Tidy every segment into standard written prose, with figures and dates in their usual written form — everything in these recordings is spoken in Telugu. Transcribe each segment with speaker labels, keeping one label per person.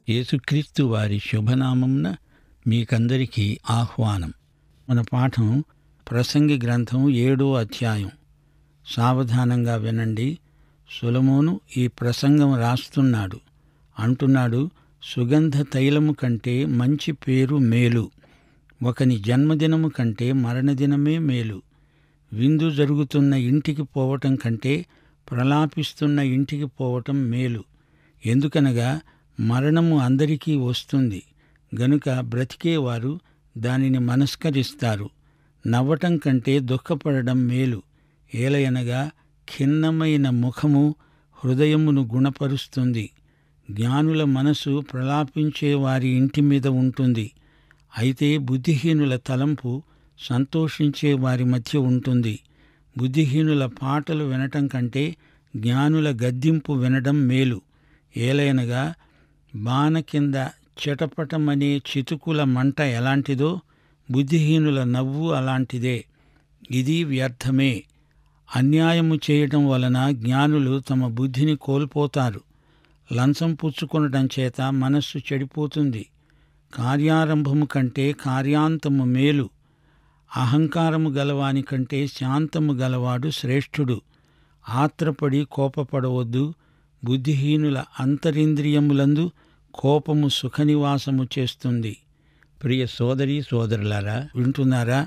Speaker 1: యేసుక్రీస్తు వారి శుభనామమున మీకందరికీ ఆహ్వానం. మన పాఠం ప్రసంగి గ్రంథం 7వ అధ్యాయం. సావధానంగా వినండి. సొలొమోను ఈ ప్రసంగం రాస్తున్నాడు. అంటున్నాడు, సుగంధ తైలము కంటే మంచి పేరు మేలు, ఒకని జన్మదినము కంటే మరణదినమే మేలు, విందు జరుగుతున్న ఇంటికి పోవటం కంటే ప్రలాపిస్తున్న ఇంటికి పోవటం మేలు. ఎందుకనగా మరణము అందరికీ వస్తుంది గనుక బ్రతికేవారు దానిని మనస్కరిస్తారు. నవ్వటం కంటే దుఃఖపడడం మేలు, ఏలయనగా ఖిన్నమైన ముఖము హృదయమును గుణపరుస్తుంది. జ్ఞానుల మనసు ప్రలాపించే వారి ఇంటి మీద ఉంటుంది. అయితే బుద్ధిహీనుల తలంపు సంతోషించే వారి మధ్య ఉంటుంది. బుద్ధిహీనుల పాటలు వినటం కంటే జ్ఞానుల గద్దింపు వినడం మేలు. ఏలయనగా బాన కింద చిటపటమనే చితుకుల మంట ఎలాంటిదో బుద్ధిహీనుల నవ్వు అలాంటిదే. ఇది వ్యర్థమే. అన్యాయము చేయటం వలన జ్ఞానులు తమ బుద్ధిని కోల్పోతారు. లంచం పుచ్చుకొనటం చేత మనస్సు చెడిపోతుంది. కార్యారంభము కంటే కార్యాంతము మేలు. అహంకారము గలవాని కంటే శాంతము గలవాడు శ్రేష్ఠుడు. ఆత్రపడి కోపపడవద్దు. బుద్ధిహీనుల అంతరింద్రియములందు కోపము సుఖనివాసము చేస్తుంది. ప్రియ సోదరీ సోదరులారా, వింటున్నారా?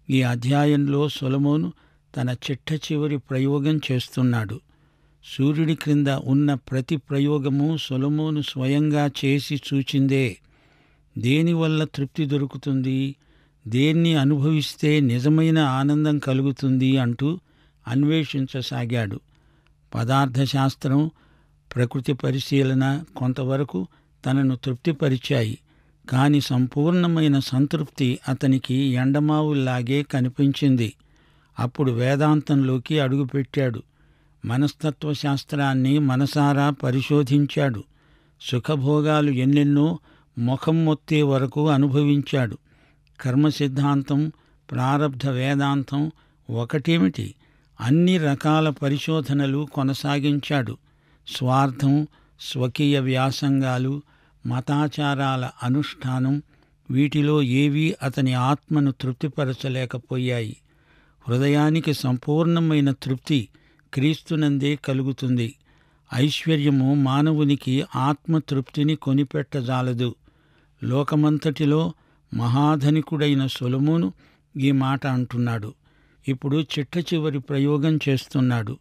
Speaker 1: ఈ అధ్యాయంలో సొలొమోను తన చిట్ట చివరి ప్రయోగం చేస్తున్నాడు. సూర్యుడి క్రింద ఉన్న ప్రతి ప్రయోగము సొలొమోను స్వయంగా చేసి చూచిందే. దేనివల్ల తృప్తి దొరుకుతుంది, దేన్ని అనుభవిస్తే నిజమైన ఆనందం కలుగుతుంది అంటూ అన్వేషించసాగాడు. పదార్థశాస్త్రం, ప్రకృతి పరిశీలన కొంతవరకు తనను తృప్తిపరిచాయి. కాని సంపూర్ణమైన సంతృప్తి అతనికి ఎండమావుల్లాగే కనిపించింది. అప్పుడు వేదాంతంలోకి అడుగుపెట్టాడు. మనస్తత్వశాస్త్రాన్ని మనసారా పరిశోధించాడు. సుఖభోగాలు ఎన్నెన్నో ముఖం మొత్తే వరకు అనుభవించాడు. కర్మసిద్ధాంతం, ప్రారబ్ధ వేదాంతం ఒకటేమిటి, అన్ని రకాల పరిశోధనలు కొనసాగించాడు. స్వార్థం, స్వకీయ వ్యాసంగాలు, మతాచారాల అనుష్ఠానం, వీటిలో ఏవీ అతని ఆత్మను తృప్తిపరచలేకపోయాయి. హృదయానికి సంపూర్ణమైన తృప్తి క్రీస్తునందే కలుగుతుంది. ఐశ్వర్యము మానవునికి ఆత్మతృప్తిని కొనిపెట్టజాలదు. లోకమంతటిలో మహాధనికుడైన సొలొమోను ఈ మాట అంటున్నాడు. ఇప్పుడు చిట్ట చివరి ప్రయోగం చేస్తున్నాడు.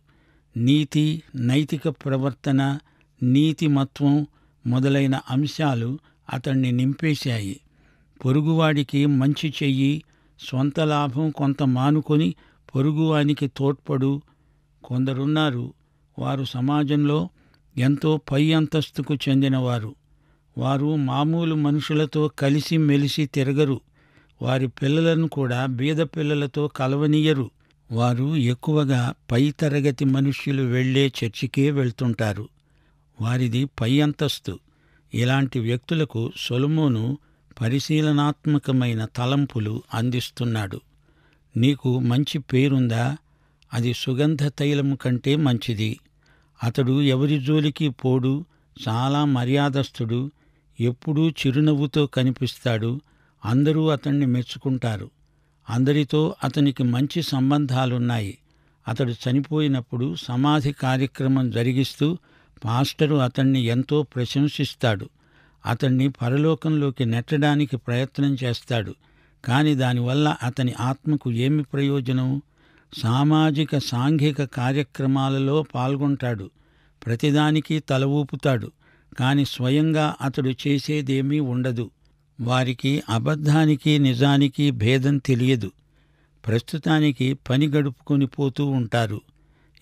Speaker 1: నీతి, నైతిక ప్రవర్తన, నీతిమత్వం మొదలైన అంశాలు అతణ్ణి నింపేశాయి. పొరుగువాడికి మంచి చెయ్యి, స్వంత లాభం కొంత మానుకొని పొరుగువానికి తోడ్పడు. కొందరున్నారు, వారు సమాజంలో ఎంతో పై అంతస్తుకు చెందినవారు. వారు మామూలు మనుషులతో కలిసి మెలిసి తిరగరు. వారి పిల్లలను కూడా బీద పిల్లలతో కలవనీయరు. వారు ఎక్కువగా పై తరగతి మనుష్యులు వెళ్లే చర్చికే వెళ్తుంటారు. వారిది పై అంతస్తు. ఇలాంటి వ్యక్తులకు సొలొమోను పరిశీలనాత్మకమైన తలంపులు అందిస్తున్నాడు. నీకు మంచి పేరుందా? అది సుగంధ తైలము కంటే మంచిది. అతడు ఎవరి జోలికి పోడు, చాలా మర్యాదస్థుడు, ఎప్పుడూ చిరునవ్వుతో కనిపిస్తాడు. అందరూ అతణ్ణి మెచ్చుకుంటారు. అందరితో అతనికి మంచి సంబంధాలున్నాయి. అతడు చనిపోయినప్పుడు సమాధి కార్యక్రమం జరిగిస్తూ పాస్టరు అతణ్ణి ఎంతో ప్రశంసిస్తాడు. అతణ్ణి పరలోకంలోకి నెట్టడానికి ప్రయత్నం చేస్తాడు. కాని దానివల్ల అతని ఆత్మకు ఏమి ప్రయోజనం? సామాజిక సాంఘిక కార్యక్రమాలలో పాల్గొంటాడు. ప్రతిదానికి తల ఊపుతాడు. కాని స్వయంగా అతడు చేసేదేమీ ఉండదు. వారికి అబద్ధానికి నిజానికి భేదం తెలియదు. ప్రస్తుతానికి పని గడుపుకొని పోతూ ఉంటారు.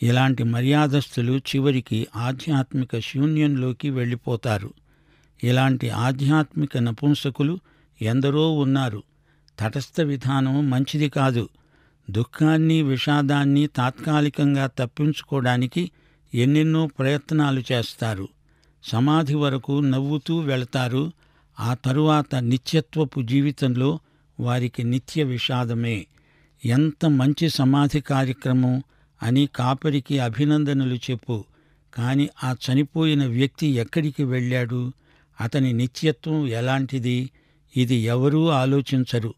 Speaker 1: ఇలాంటి మర్యాదస్తులు చివరికి ఆధ్యాత్మిక శూన్యంలోకి వెళ్ళిపోతారు. ఇలాంటి ఆధ్యాత్మిక నపుంసకులు ఎందరో ఉన్నారు. తటస్థ విధానం మంచిది కాదు. దుఃఖాన్ని, విషాదాన్ని తాత్కాలికంగా తప్పించుకోవడానికి ఎన్నెన్నో ప్రయత్నాలు చేస్తారు. సమాధి వరకు నవ్వుతూ వెళతారు. ఆ తరువాత నిత్యత్వపు జీవితంలో వారికి నిత్య విషాదమే. ఎంత మంచి సమాధి కార్యక్రమం అని కాపరికి అభినందనలు చెప్పు. కాని ఆ చనిపోయిన వ్యక్తి ఎక్కడికి వెళ్ళాడు? అతని నిత్యత్వం ఎలాంటిది? ఇది ఎవరూ ఆలోచించరు.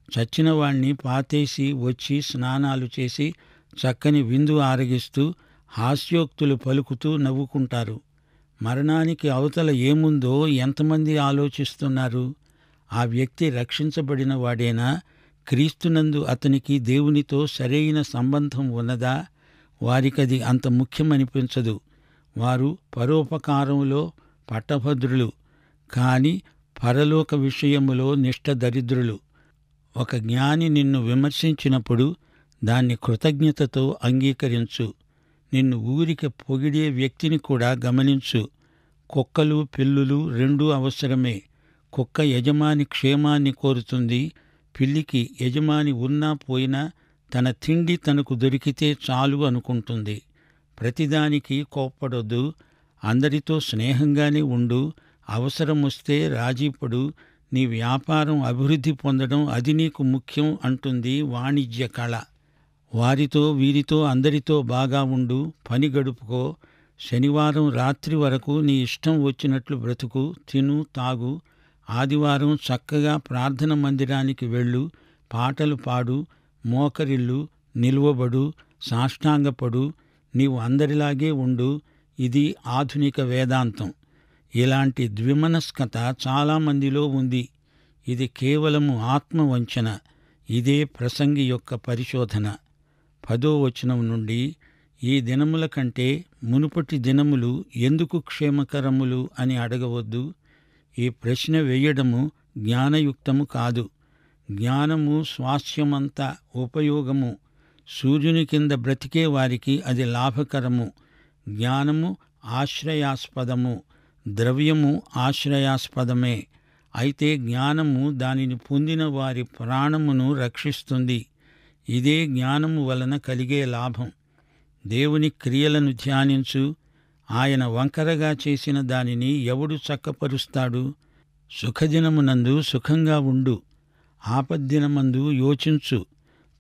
Speaker 1: చచ్చిన వాణ్ణి పాతేసి వచ్చి స్నానాలు చేసి చక్కని విందు ఆరగిస్తూ హాస్యోక్తులు పలుకుతూ నవ్వుకుంటారు. మరణానికి అవతల ఏముందో ఎంతమంది ఆలోచిస్తున్నారు? ఆ వ్యక్తి రక్షించబడిన వాడేనా? క్రీస్తునందు అతనికి దేవునితో సరైన సంబంధం ఉన్నదా? వారికది అంత ముఖ్యమనిపించదు. వారు పరోపకారంలో పట్టభద్రులు, కాని పరలోక విషయములో నిష్ఠదరిద్రులు. ఒక జ్ఞాని నిన్ను విమర్శించినప్పుడు దాన్ని కృతజ్ఞతతో అంగీకరించు. నిన్ను ఊరికే పొగిడే వ్యక్తిని కూడా గమనించు. కుక్కలు పిల్లులు రెండూ అవసరమే. కుక్క యజమాని క్షేమాన్ని కోరుతుంది. పిల్లికి యజమాని ఉన్నా పోయినా తన తిండి తనకు దొరికితే చాలు అనుకుంటుంది. ప్రతిదానికి కోప్పడొద్దు. అందరితో స్నేహంగానే ఉండు. అవసరమొస్తే రాజీపడు. నీ వ్యాపారం అభివృద్ధి పొందడం అది నీకు ముఖ్యం అంటుంది వాణిజ్య కళ. వారితో వీరితో అందరితో బాగా ఉండు. పని గడుపుకో. శనివారం రాత్రి వరకు నీ ఇష్టం వచ్చినట్లు బ్రతుకు. తిను, తాగు. ఆదివారం చక్కగా ప్రార్థన మందిరానికి వెళ్ళు. పాటలు పాడు. మోకరిల్లు. నిలువబడు. సాష్టాంగపడు. నీవు అందరిలాగే ఉండు. ఇది ఆధునిక వేదాంతం. ఇలాంటి ద్విమనస్కత చాలామందిలో ఉంది. ఇది కేవలము ఆత్మవంచన. ఇదే ప్రసంగి యొక్క పరిశోధన. 10వ వచనం నుండి, ఈ దినముల కంటే మునుపటి దినములు ఎందుకు క్షేమకరములు అని అడగవద్దు. ఈ ప్రశ్న వేయడము జ్ఞానయుక్తము కాదు. జ్ఞానము స్వాస్థ్యమంత ఉపయోగము. సూర్యుని కింద బ్రతికే వారికి అది లాభకరము. జ్ఞానము ఆశ్రయాస్పదము. ద్రవ్యము ఆశ్రయాస్పదమే. అయితే జ్ఞానము దానిని పొందిన వారి ప్రాణమును రక్షిస్తుంది. ఇదే జ్ఞానము వలన కలిగే లాభం. దేవుని క్రియలను ధ్యానించు. ఆయన వంకరగా చేసిన దానిని ఎవడు చక్కపరుస్తాడు? సుఖదినమునందు సుఖంగా ఉండు. ఆపద్దినమందు యోచించు.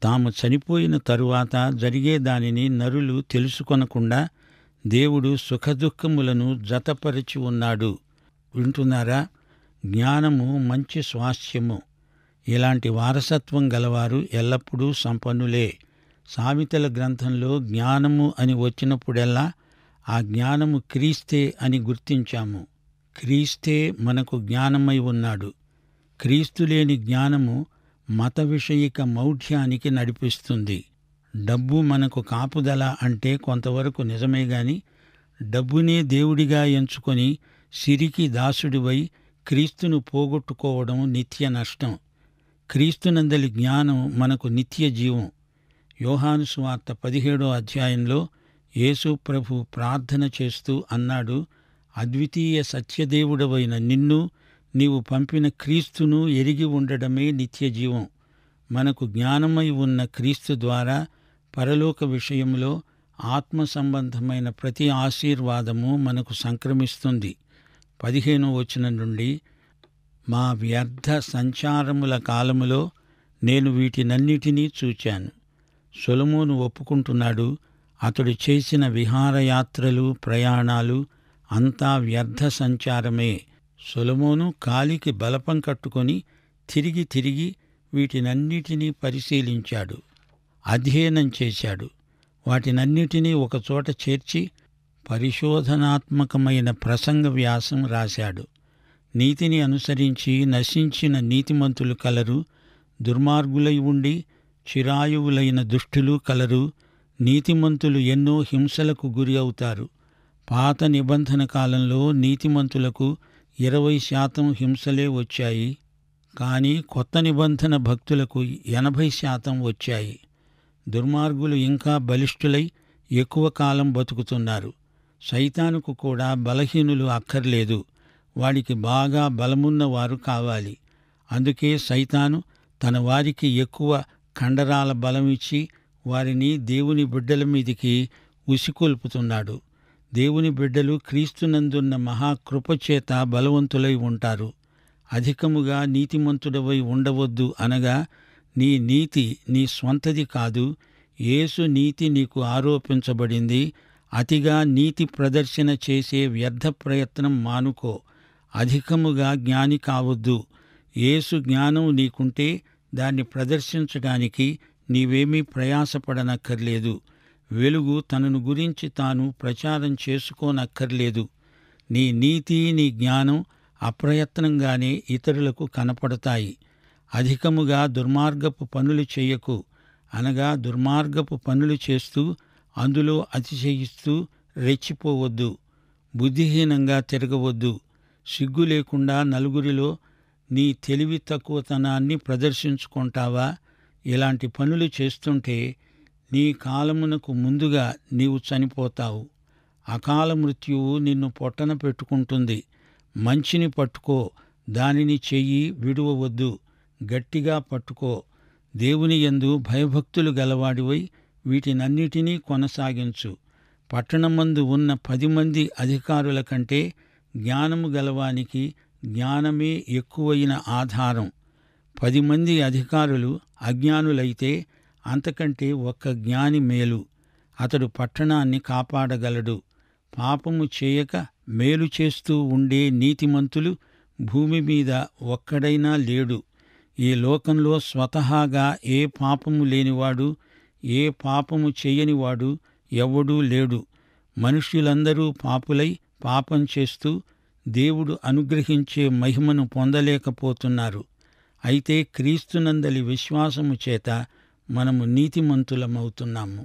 Speaker 1: తాము చనిపోయిన తరువాత జరిగే దానిని నరులు తెలుసుకొనకుండా దేవుడు సుఖదుఖములను జతపరిచి ఉన్నాడు. వింటున్నారా? జ్ఞానము మంచి స్వాస్థ్యము. ఇలాంటి వారసత్వం గలవారు ఎల్లప్పుడూ సంపన్నులే. సామెతల గ్రంథంలో జ్ఞానము అని వచ్చినప్పుడెల్లా ఆ జ్ఞానము క్రీస్తే అని గుర్తించాము. క్రీస్తే మనకు జ్ఞానమై ఉన్నాడు. క్రీస్తు లేని జ్ఞానము మత విషయిక మౌఢ్యానికి నడిపిస్తుంది. డబ్బు మనకు కాపుదల అంటే కొంతవరకు నిజమే గాని, డబ్బునే దేవుడిగా ఎంచుకొని సిరికి దాసుడివై క్రీస్తును పోగొట్టుకోవడం నిత్య నష్టం. క్రీస్తునందలి జ్ఞానం మనకు నిత్య జీవం. యోహాను సువార్త 17వ అధ్యాయంలో యేసు ప్రభు ప్రార్థన చేస్తూ అన్నాడు, అద్వితీయ సత్యదేవుడవైన నిన్ను, నీవు పంపిన క్రీస్తును ఎరిగి ఉండడమే నిత్యజీవం. మనకు జ్ఞానమై ఉన్న క్రీస్తు ద్వారా పరలోక విషయంలో ఆత్మ సంబంధమైన ప్రతి ఆశీర్వాదము మనకు సంక్రమిస్తుంది. 15వ వచనం నుండి, మా వ్యర్థ సంచారముల కాలములో నేను వీటినన్నిటినీ చూచాను. సొలొమోను ఒప్పుకుంటున్నాడు, అతడు చేసిన విహారయాత్రలు, ప్రయాణాలు అంతా వ్యర్థ సంచారమే. సొలొమోను కాలికి బలపం కట్టుకొని తిరిగి తిరిగి వీటినన్నిటినీ పరిశీలించాడు, అధ్యయనం చేశాడు. వాటినన్నిటినీ ఒకచోట చేర్చి పరిశోధనాత్మకమైన ప్రసంగ వ్యాసం రాశాడు. నీతిని అనుసరించి నశించిన నీతిమంతులు కలరు, దుర్మార్గులై ఉండి చిరాయువులైన దుష్టులు కలరు. నీతిమంతులు ఎన్నో హింసలకు గురి అవుతారు. పాత నిబంధన కాలంలో నీతిమంతులకు 20% హింసలే వచ్చాయి. కానీ కొత్త నిబంధన భక్తులకు 80% వచ్చాయి. దుర్మార్గులు ఇంకా బలిష్ఠులై ఎక్కువ కాలం బతుకుతున్నారు. సైతానుకు కూడా బలహీనులు అక్కర్లేదు, వాడికి బాగా బలమున్నవారు కావాలి. అందుకే సైతాను తన వారికి ఎక్కువ కండరాల బలమిచ్చి వారిని దేవుని బిడ్డల మీదికి ఉసికొల్పుతున్నాడు. దేవుని బిడ్డలు క్రీస్తునందున్న మహాకృపచేత బలవంతులై ఉంటారు. అధికముగా నీతిమంతుడవై ఉండవద్దు అనగా, నీ నీతి నీ స్వంతది కాదు, యేసు నీతి నీకు ఆరోపించబడింది. అతిగా నీతి ప్రదర్శన చేసే వ్యర్థ ప్రయత్నం మానుకో. అధికముగా జ్ఞాని కావద్దు. యేసు జ్ఞానం నీకుంటే దాన్ని ప్రదర్శించడానికి నీవేమీ ప్రయాసపడనక్కర్లేదు. వెలుగు తనను గురించి తాను ప్రచారం చేసుకోనక్కర్లేదు. నీ నీతి, నీ జ్ఞానం అప్రయత్నంగానే ఇతరులకు కనపడతాయి. అధికముగా దుర్మార్గపు పనులు చెయ్యకు, అనగా దుర్మార్గపు పనులు చేస్తూ అందులో అతిశయిస్తూ రెచ్చిపోవద్దు. బుద్ధిహీనంగా తిరగవద్దు. సిగ్గు లేకుండా నలుగురిలో నీ తెలివి తక్కువతనాన్ని ప్రదర్శించుకుంటావా? ఇలాంటి పనులు చేస్తుంటే నీ కాలమునకు ముందుగా నీవు చనిపోతావు. అకాల మృత్యువు నిన్ను పొట్టన పెట్టుకుంటుంది. మంచిని పట్టుకో, దానిని చెయ్యి విడువవద్దు. గట్టిగా పట్టుకో. దేవుని యందు భయభక్తులు గలవాడివై వీటినన్నిటినీ కొనసాగించు. పట్టణమందు ఉన్న 10 మంది అధికారుల కంటే జ్ఞానము గలవానికి జ్ఞానమే ఎక్కువైన ఆధారం. 10 మంది అధికారులు అజ్ఞానులైతే అంతకంటే ఒక్క జ్ఞాని మేలు. అతడు పట్టణాన్ని కాపాడగలడు. పాపము చేయక మేలు చేస్తూ ఉండే నీతిమంతులు భూమి మీద ఒక్కడైనా లేడు. ఈ లోకంలో స్వతహాగా ఏ పాపము లేనివాడు, ఏ పాపము చెయ్యనివాడు ఎవ్వడూ లేడు. మనుష్యులందరూ పాపులై పాపం చేస్తూ దేవుడు అనుగ్రహించే మహిమను పొందలేకపోతున్నారు. అయితే క్రీస్తునందలి విశ్వాసము చేత మనము నీతిమంతులమవుతున్నాము.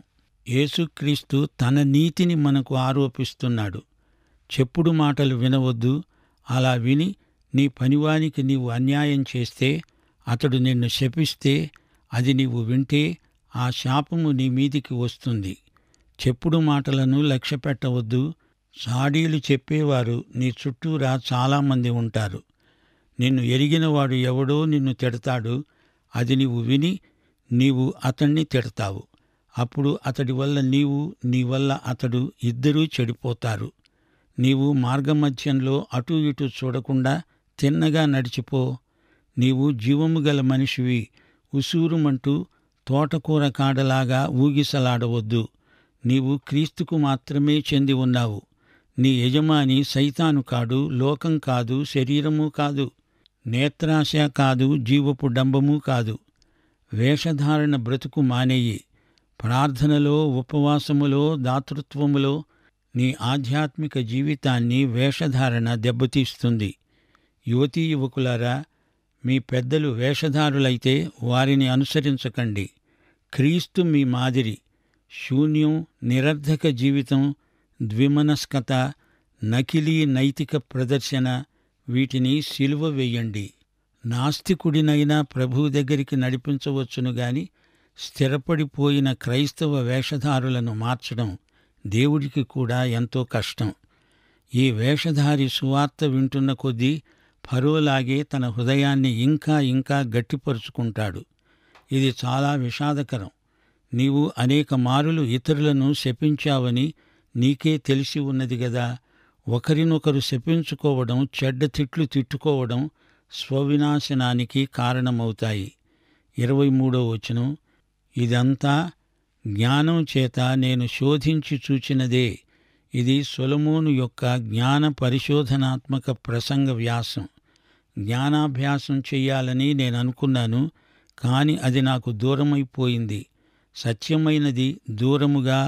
Speaker 1: యేసుక్రీస్తు తన నీతిని మనకు ఆరోపిస్తున్నాడు. చెప్పుడు మాటలు వినవద్దు. అలా విని నీ పనివానికి నీవు అన్యాయం చేస్తే, అతడు నిన్ను శపిస్తే, అది నీవు వింటే ఆ శాపము నీ మీదికి వస్తుంది. చెప్పుడు మాటలను లక్ష్యపెట్టవద్దు. సాడీలు చెప్పేవారు నీ చుట్టూరా చాలామంది ఉంటారు. నిన్ను ఎరిగినవాడు ఎవడో నిన్ను తిడతాడు. అది నీవు విని నీవు అతణ్ణి తిడతావు. అప్పుడు అతడి వల్ల నీవు, నీ వల్ల అతడు ఇద్దరూ చెడిపోతారు. నీవు మార్గమధ్యంలో అటూ ఇటూ చూడకుండా తిన్నగా నడిచిపో. నీవు జీవము గల మనిషివి. ఉసూరుమంటూ తోటకూర కాడలాగా ఊగిసలాడవద్దు. నీవు క్రీస్తుకు మాత్రమే చెంది ఉన్నావు. నీ యజమాని సైతాను కాడు, లోకం కాదు, శరీరము కాదు, నేత్రాశ కాదు, జీవపు డంబము కాదు. వేషధారణ బ్రతుకు మానేయి. ప్రార్థనలో, ఉపవాసములో, దాతృత్వములో నీ ఆధ్యాత్మిక జీవితాన్ని వేషధారణ దెబ్బతీస్తుంది. యువతీ యువకులారా, మీ పెద్దలు వేషధారులైతే వారిని అనుసరించకండి. క్రీస్తు మీ మాదిరి. శూన్యం, నిరర్ధక జీవితం, ద్విమనస్కత, నకిలీ నైతిక ప్రదర్శన, వీటిని సిలువ వెయ్యండి. నాస్తికుడినైనా ప్రభువు దగ్గరికి నడిపించవచ్చును గాని స్థిరపడిపోయిన క్రైస్తవ వేషధారులను మార్చడం దేవుడికి కూడా ఎంతో కష్టం. ఈ వేషధారి సువార్త వింటున్న కొద్దీ ఫరోలాగే తన హృదయాన్ని ఇంకా ఇంకా గట్టిపరుచుకుంటాడు. ఇది చాలా విషాదకరం. నీవు అనేక మారులు ఇతరులను శపించావని నీకే తెలిసి ఉన్నది గదా. ఒకరినొకరు శపించుకోవడం, చెడ్డ తిట్లు తిట్టుకోవడం స్వవినాశనానికి కారణమవుతాయి. 23వ వచనం, ఇదంతా జ్ఞానం చేత నేను శోధించి చూచినదే. ఇది సొలొమోను యొక్క జ్ఞాన పరిశోధనాత్మక ప్రసంగ వ్యాసం. జ్ఞానాభ్యాసం చెయ్యాలని నేననుకున్నాను, కాని అది నాకు దూరమైపోయింది. సత్యమైనది దూరముగా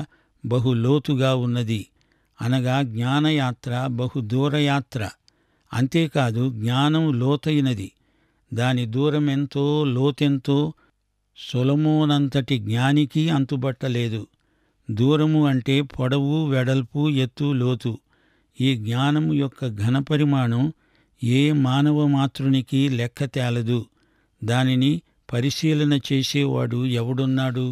Speaker 1: బహు లోతుగా ఉన్నది. అనగా జ్ఞానయాత్ర బహు దూరయాత్ర. అంతేకాదు, జ్ఞానం లోతైనది. దాని దూరమెంతో లోతెంతో సొలొమోనంతటి జ్ఞానికి అంతుబట్టలేదు. దూరము అంటే పొడవు, వెడల్పు, ఎత్తు, లోతు. ఈ జ్ఞానము యొక్క ఘనపరిమాణం ఏ మానవ మాతృనికి లెక్క తేలదు. దానిని పరిశీలన చేసేవాడు ఎవడున్నాడు?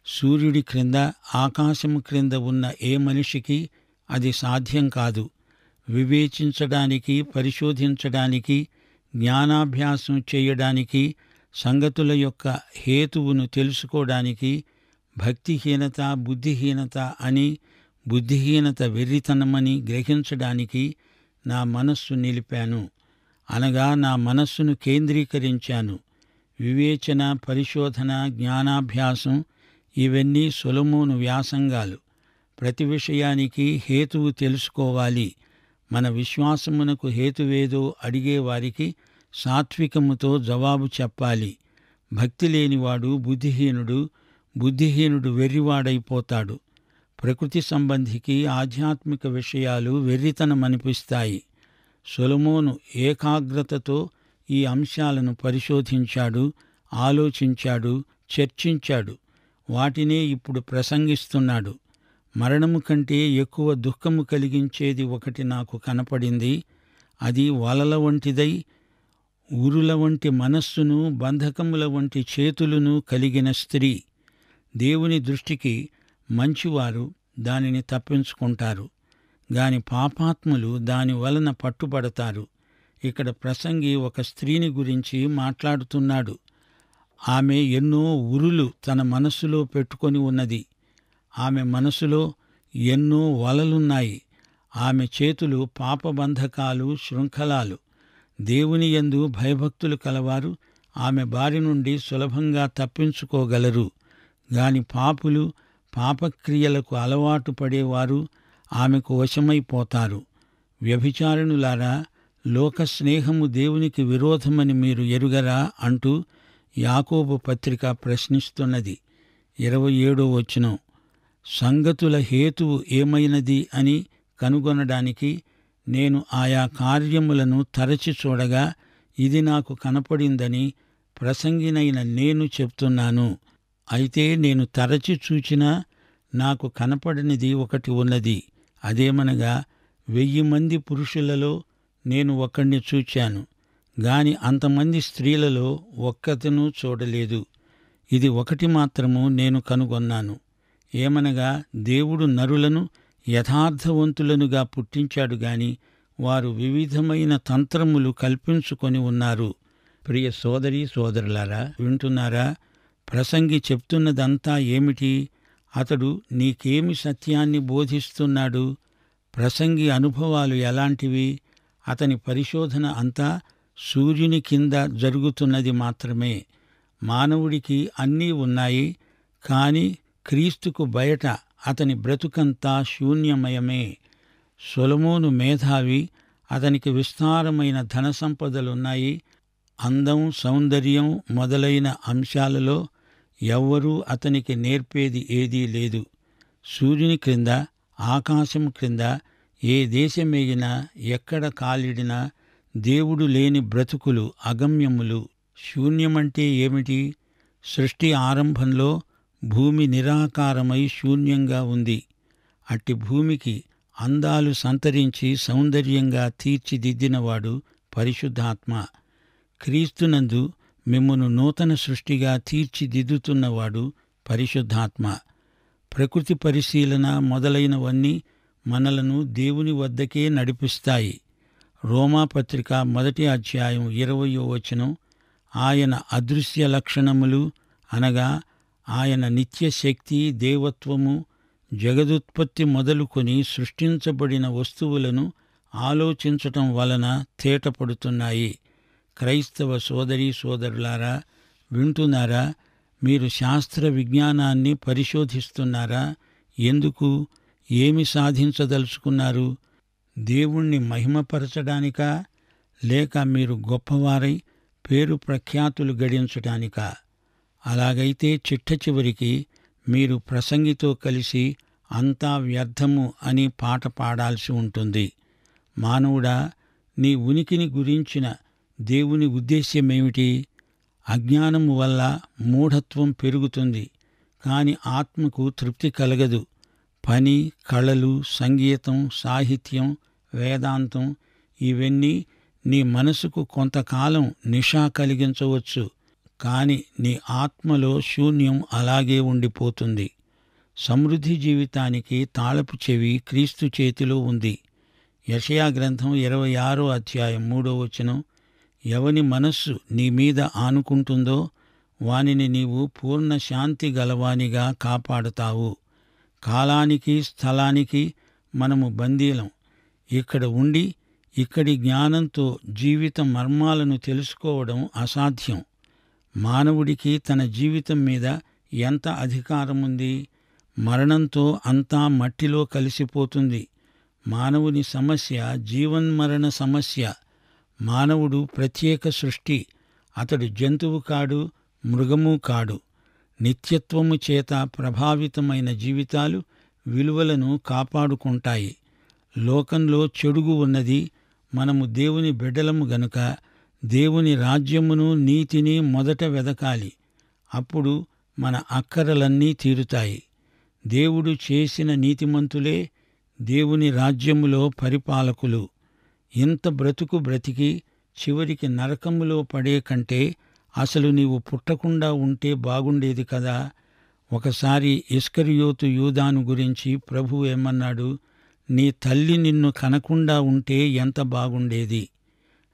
Speaker 1: సూర్యుడి క్రింద, ఆకాశము క్రింద ఉన్న ఏ మనిషికి అది సాధ్యం కాదు. వివేచించడానికి, పరిశోధించడానికి, జ్ఞానాభ్యాసం చేయడానికి, సంగతుల యొక్క హేతువును తెలుసుకోవడానికి భక్తిహీనత, బుద్ధిహీనత అని, బుద్ధిహీనత వెర్రితనమని గ్రహించడానికి నా మనస్సు నిలిపాను. అనగా నా మనస్సును కేంద్రీకరించాను. వివేచన, పరిశోధన, జ్ఞానాభ్యాసం ఇవన్నీ సొలొమోను వ్యాసంగాలు. ప్రతి విషయానికి హేతువు తెలుసుకోవాలి. మన విశ్వాసమునకు హేతువేదో అడిగేవారికి సాత్వికముతో జవాబు చెప్పాలి. భక్తి లేనివాడు బుద్ధిహీనుడు, బుద్ధిహీనుడు వెర్రివాడైపోతాడు. ప్రకృతి సంబంధికి ఆధ్యాత్మిక విషయాలు వెర్రితనమనిపిస్తాయి. సొలొమోను ఏకాగ్రతతో ఈ అంశాలను పరిశోధించాడు, ఆలోచించాడు, చర్చించాడు. వాటినే ఇప్పుడు ప్రసంగిస్తున్నాడు. మరణము కంటే ఎక్కువ దుఃఖము కలిగించేది ఒకటి నాకు కనపడింది. అది వలల వంటిదై, ఉరుల వంటి మనస్సును, బంధకముల వంటి చేతులను కలిగిన స్త్రీ. దేవుని దృష్టికి మంచివారు దానిని తప్పించుకుంటారు, గాని పాపాత్ములు దాని వలన పట్టుబడతారు. ఇక్కడ ప్రసంగి ఒక స్త్రీని గురించి మాట్లాడుతున్నాడు. ఆమె ఎన్నో ఉరులు తన మనస్సులో పెట్టుకొని ఉన్నది. ఆమె మనసులో ఎన్నో వలలున్నాయి. ఆమె చేతులు పాపబంధకాలు, శృంఖలాలు. దేవుని యందు భయభక్తులు కలవారు ఆమె బారి నుండి సులభంగా తప్పించుకోగలరు. గాని పాపులు, పాపక్రియలకు అలవాటు పడేవారు ఆమెకు వశమైపోతారు. వ్యభిచారిణులారా, లోక స్నేహము దేవునికి విరోధమని మీరు ఎరుగరా అంటూ యాకోబు పత్రిక ప్రశ్నిస్తున్నది. 27వ వచనం. సంగతుల హేతువు ఏమైనది అని కనుగొనడానికి నేను ఆయా కార్యములను తరచి చూడగా ఇది నాకు కనపడిందని ప్రసంగినైన నేను చెప్తున్నాను. అయితే నేను తరచి చూచినా నాకు కనపడనిది ఒకటి ఉన్నది. అదేమనగా 1000 మంది పురుషులలో నేను ఒకణ్ణి చూచాను, గాని అంతమంది స్త్రీలలో ఒక్కతను చూడలేదు. ఇది ఒకటి మాత్రము నేను కనుగొన్నాను. ఏమనగా దేవుడు నరులను యథార్థవంతులనుగా పుట్టించాడు గాని వారు వివిధమైన తంత్రములు కల్పించుకొని ఉన్నారు. ప్రియ సోదరీ సోదరులారా, వింటున్నారా? ప్రసంగి చెప్తున్నదంతా ఏమిటి? అతడు నీకేమి సత్యాన్ని బోధిస్తున్నాడు? ప్రసంగి అనుభవాలు ఎలాంటివి? అతని పరిశోధన అంతా సూర్యుని కింద జరుగుతున్నది మాత్రమే. మానవుడికి అన్నీ ఉన్నాయి, కాని క్రీస్తుకు బయట అతని బ్రతుకంతా శూన్యమయమే. సొలొమోను మేధావి, అతనికి విస్తారమైన ధన సంపదలున్నాయి. అందం, సౌందర్యం మొదలైన అంశాలలో ఎవ్వరూ అతనికి నేర్పేది ఏదీ లేదు. సూర్యుని క్రింద, ఆకాశం క్రింద ఏ దేశమేగినా, ఎక్కడ కాలిడినా దేవుడు లేని బ్రతుకులు అగమ్యములు. శూన్యమంటే ఏమిటి? సృష్టి ఆరంభంలో భూమి నిరాకారమై శూన్యంగా ఉంది. అట్టి భూమికి అందాలు సంతరించి సౌందర్యంగా తీర్చిదిద్దినవాడు పరిశుద్ధాత్మ. క్రీస్తునందు మిమ్మును నూతన సృష్టిగా తీర్చిదిద్దుతున్నవాడు పరిశుద్ధాత్మ. ప్రకృతి పరిశీలన మొదలైనవన్నీ మనలను దేవుని వద్దకే నడిపిస్తాయి. రోమాపత్రిక 1వ అధ్యాయం 20వ వచనం. ఆయన అదృశ్య లక్షణములు అనగా ఆయన నిత్యశక్తి, దేవత్వము, జగదుత్పత్తి మొదలుకొని సృష్టించబడిన వస్తువులను ఆలోచించటం వలన తేటపడుతున్నాయి. క్రైస్తవ సోదరీ సోదరులారా, వింటున్నారా? మీరు శాస్త్ర విజ్ఞానాన్ని పరిశోధిస్తున్నారా? ఎందుకు? ఏమి సాధించదలుచుకున్నారు? దేవుణ్ణి మహిమపరచడానికా? లేక మీరు గొప్పవారై పేరు ప్రఖ్యాతులు గడించటానికా? అలాగైతే చిట్ట చివరికి మీరు ప్రసంగితో కలిసి అంతా వ్యర్థము అని పాట పాడాల్సి ఉంటుంది. మానవుడా, నీ ఉనికిని గురించిన దేవుని ఉద్దేశ్యమేమిటి? అజ్ఞానము వల్ల మూఢత్వం పెరుగుతుంది, కాని ఆత్మకు తృప్తి కలగదు. పని, కళలు, సంగీతం, సాహిత్యం, వేదాంతం ఇవన్నీ నీ మనసుకు కొంతకాలం నిషా కలిగించవచ్చు, కాని నీ ఆత్మలో శూన్యం అలాగే ఉండిపోతుంది. సమృద్ధి జీవితానికి తాళపు చెవి క్రీస్తు చేతిలో ఉంది. యెషయా గ్రంథం 26వ అధ్యాయం 3వ వచనం. ఎవని మనస్సు నీ మీద ఆనుకుంటుందో వానిని నీవు పూర్ణ శాంతి గలవానిగా కాపాడుతావు. కాలానికి, స్థలానికి మనము బందీలం. ఇక్కడ ఉండి ఇక్కడి జ్ఞానంతో జీవిత మర్మాలను తెలుసుకోవడం అసాధ్యం. మానవుడికి తన జీవితం మీద ఎంత అధికారముంది? మరణంతో అంతా మట్టిలో కలిసిపోతుంది. మానవుని సమస్య జీవన్మరణ సమస్య. మానవుడు ప్రత్యేక సృష్టి. అతడు జంతువు కాడు, మృగము కాడు. నిత్యత్వము చేత ప్రభావితమైన జీవితాలు విలువలను కాపాడుకుంటాయి. లోకంలో చెడుగు ఉన్నది. మనము దేవుని బిడ్డలము గనుక దేవుని రాజ్యమును, నీతిని మొదట వెదకాలి. అప్పుడు మన అక్కరలన్నీ తీరుతాయి. దేవుడు చేసిన నీతిమంతులే దేవుని రాజ్యములో పరిపాలకులు. ఇంత బ్రతుకు బ్రతికి చివరికి నరకములో పడే కంటే అసలు నీవు పుట్టకుండా ఉంటే బాగుండేది కదా. ఒకసారి ఇస్కరియోతు యూదాను గురించి ప్రభువు ఏమన్నాడు? నీ తల్లి నిన్ను కనకుండా ఉంటే ఎంత బాగుండేది.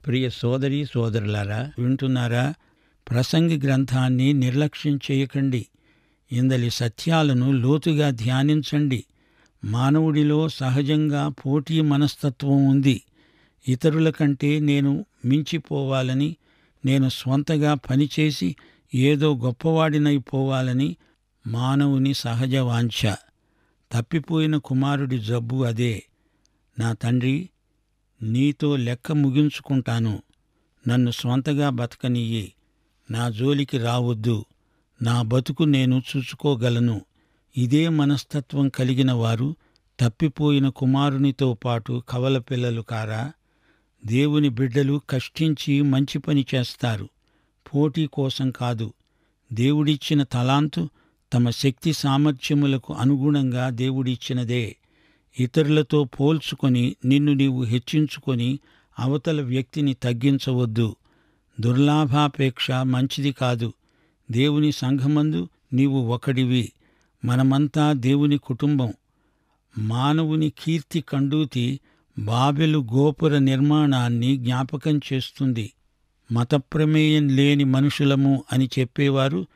Speaker 1: ప్రియ సోదరీ సోదరులారా, వింటున్నారా? ప్రసంగి గ్రంథాన్ని నిర్లక్ష్యం చేయకండి. ఇందలి సత్యాలను లోతుగా ధ్యానించండి. మానవుడిలో సహజంగా పోటీ మనస్తత్వం ఉంది. ఇతరుల కంటే నేను మించిపోవాలని, నేను స్వంతగా పనిచేసి ఏదో గొప్పవాడినైపోవాలని మానవుని సహజ వాంఛ. తప్పిపోయిన కుమారుడి జబ్బు అదే. నా తండ్రి, నీతో లెక్క ముగించుకుంటాను. నన్ను స్వంతగా బతకనియ్యి. నా జోలికి రావద్దు. నా బతుకు నేను చూసుకోగలను. ఇదే మనస్తత్వం కలిగిన వారు తప్పిపోయిన కుమారునితో పాటు కవల పిల్లలు కారా? దేవుని బిడ్డలు కష్టించి మంచి పని చేస్తారు. పోటీ కోసం కాదు. దేవుడిచ్చిన తలాంతు తమ శక్తి సామర్థ్యములకు అనుగుణంగా దేవుడిచ్చినదే. ఇతరులతో పోల్చుకొని నిన్ను నీవు హెచ్చించుకొని అవతల వ్యక్తిని తగ్గించవద్దు. దుర్లాభాపేక్ష మంచిది కాదు. దేవుని సంఘమందు నీవు ఒకడివి. మనమంతా దేవుని కుటుంబం. మానవుని కీర్తి కండూతి బాబెలు గోపుర నిర్మాణాన్ని జ్ఞాపకం చేస్తుంది. మతప్రమేయం లేని మనుషులము అని చెప్పేవారు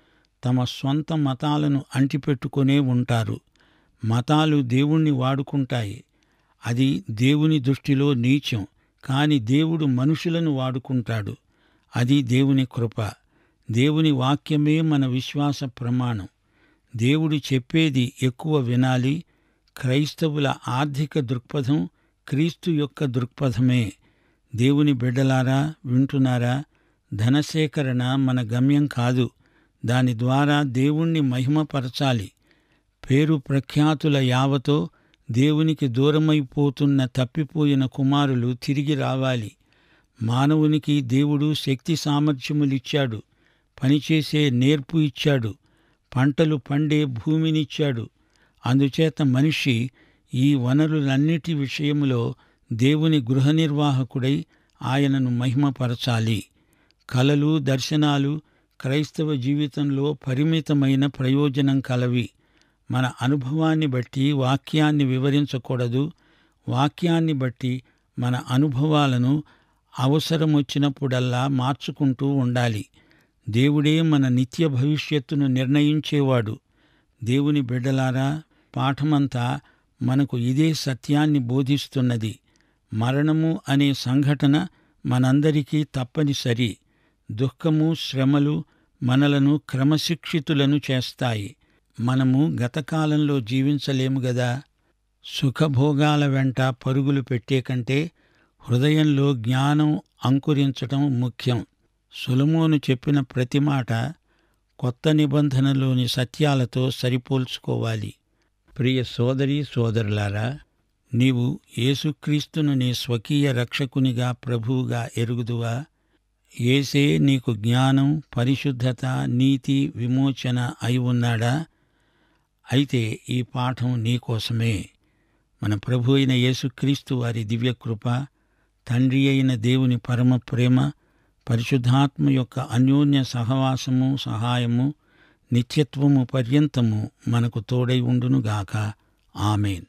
Speaker 1: తమ స్వంత మతాలను అంటిపెట్టుకునే ఉంటారు. మతాలు దేవుణ్ణి వాడుకుంటాయి. అది దేవుని దృష్టిలో నీచం. కాని దేవుడు మనుషులను వాడుకుంటాడు. అది దేవుని కృప. దేవుని వాక్యమే మన విశ్వాస ప్రమాణం. దేవుడు చెప్పేది ఎక్కువ వినాలి. క్రైస్తవుల ఆర్థిక దృక్పథం క్రీస్తు యొక్క దృక్పథమే. దేవుని బిడ్డలారా, వింటున్నారా? ధనసేకరణ మన గమ్యం కాదు. దాని ద్వారా దేవుణ్ణి మహిమపరచాలి. పేరు ప్రఖ్యాతుల యావతో దేవునికి దూరమైపోతున్న తప్పిపోయిన కుమారులు తిరిగి రావాలి. మానవునికి దేవుడు శక్తి సామర్థ్యములిచ్చాడు. పనిచేసే నేర్పు ఇచ్చాడు. పంటలు పండే భూమినిచ్చాడు. అందుచేత మనిషి ఈ వనరులన్నిటి విషయములో దేవుని గృహ నిర్వాహకుడై ఆయనను మహిమపరచాలి. కలలు, దర్శనాలు క్రైస్తవ జీవితంలో పరిమితమైన ప్రయోజనం కలవి. మన అనుభవాన్ని బట్టి వాక్యాన్ని వివరించకూడదు. వాక్యాన్ని బట్టి మన అనుభవాలను అవసరమొచ్చినప్పుడల్లా మార్చుకుంటూ ఉండాలి. దేవుడే మన నిత్య భవిష్యత్తును నిర్ణయించేవాడు. దేవుని బిడ్డలారా, పాఠమంతా మనకు ఇదే సత్యాన్ని బోధిస్తున్నది. మరణము అనే సంఘటన మనందరికీ తప్పనిసరి. దుఃఖము, శ్రమలు మనలను క్రమశిక్షితులను చేస్తాయి. మనము గతకాలంలో జీవించలేము గదా. సుఖభోగాల వెంట పరుగులు పెట్టే కంటే హృదయంలో జ్ఞానం అంకురించటం ముఖ్యం. సొలొమోను చెప్పిన ప్రతి మాట కొత్త నిబంధనలోని సత్యాలతో సరిపోల్చుకోవాలి. ప్రియ సోదరీ సోదరులారా, నీవు యేసుక్రీస్తును నీ స్వకీయ రక్షకునిగా, ప్రభువుగా ఎరుగుదువా? యేసే నీకు జ్ఞానం, పరిశుద్ధత, నీతి, విమోచన అయి ఉన్నాడా? అయితే ఈ పాఠం నీకోసమే. మన ప్రభు అయిన యేసుక్రీస్తు వారి దివ్యకృప, తండ్రి అయిన దేవుని పరమ ప్రేమ, పరిశుద్ధాత్మ యొక్క అన్యోన్య సహవాసము, సహాయము నిత్యత్వము పర్యంతము మనకు తోడై ఉండునుగాక. ఆమేన్.